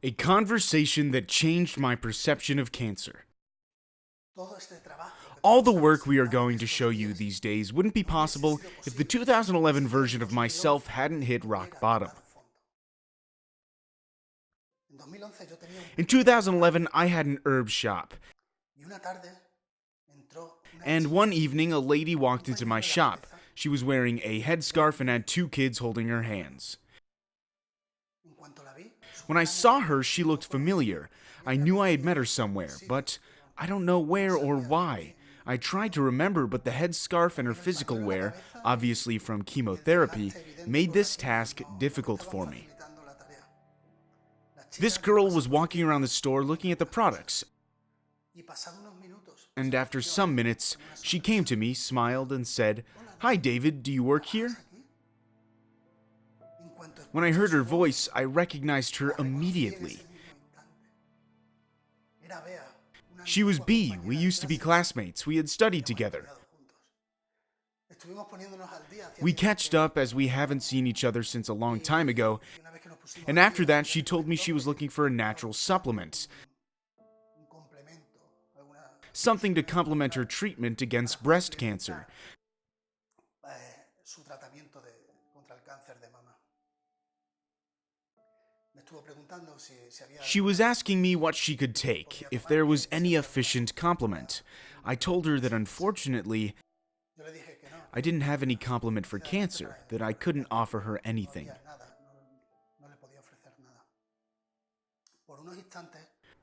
A conversation that changed my perception of cancer. All the work we are going to show you these days wouldn't be possible if the 2011 version of myself hadn't hit rock bottom. In 2011, I had an herb shop, and one evening a lady walked into my shop. She was wearing a headscarf and had two kids holding her hands. When I saw her, she looked familiar. I knew I had met her somewhere, but I don't know where or why. I tried to remember, but the headscarf and her physical wear, obviously from chemotherapy, made this task difficult for me. This girl was walking around the store looking at the products, and after some minutes, she came to me, smiled, and said, "Hi, David, do you work here?" When I heard her voice, I recognized her immediately. She was B. We used to be classmates. We had studied together. We catched up as we haven't seen each other since a long time ago, and after that she told me she was looking for a natural supplement, something to complement her treatment against breast cancer. She was asking me what she could take, if there was any efficient complement. I told her that unfortunately, I didn't have any complement for cancer, that I couldn't offer her anything.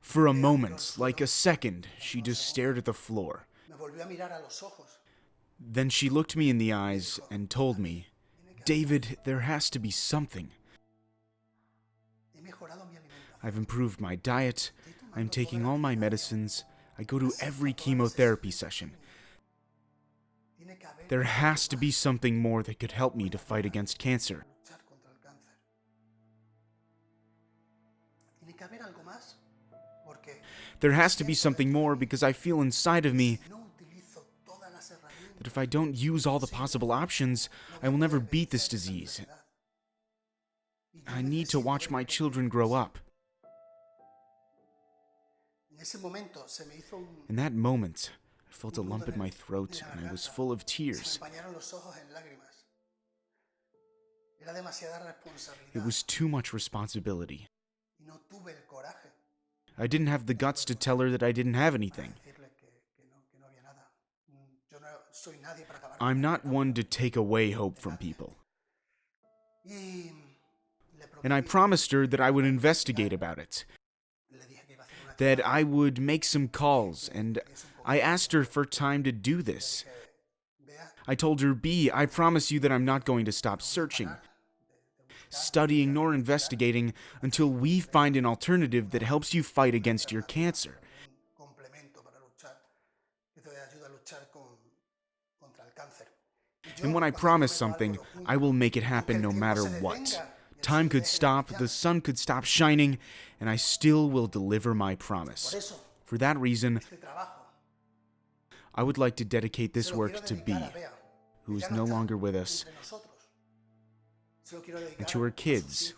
For a moment, like a second, she just stared at the floor. Then she looked me in the eyes and told me, "David, there has to be something. I've improved my diet, I'm taking all my medicines, I go to every chemotherapy session. There has to be something more that could help me to fight against cancer." There has to be something more because I feel inside of me that if I don't use all the possible options, I will never beat this disease. I need to watch my children grow up. In that moment, I felt a lump in my throat and I was full of tears. It was too much responsibility. I didn't have the guts to tell her that I didn't have anything. I'm not one to take away hope from people. And I promised her that I would investigate about it, that I would make some calls, and I asked her for time to do this. I told her, "B, I promise you that I'm not going to stop searching, studying, nor investigating until we find an alternative that helps you fight against your cancer." And when I promise something, I will make it happen no matter what. Time could stop, the sun could stop shining, and I still will deliver my promise. For that reason, I would like to dedicate this work to B, who is no longer with us, and to her kids,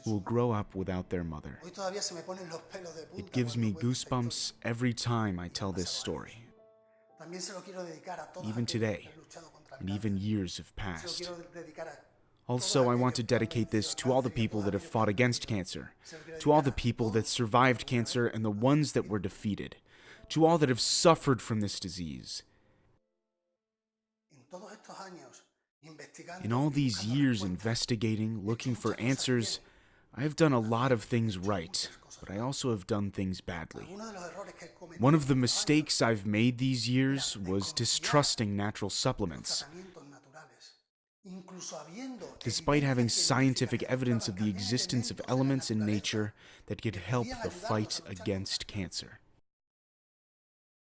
who will grow up without their mother. It gives me goosebumps every time I tell this story. Even today, and even years have passed. Also, I want to dedicate this to all the people that have fought against cancer, to all the people that survived cancer and the ones that were defeated, to all that have suffered from this disease. In all these years investigating, looking for answers, I have done a lot of things right, but I also have done things badly. One of the mistakes I've made these years was distrusting natural supplements. Despite having scientific evidence of the existence of elements in nature that could help the fight against cancer.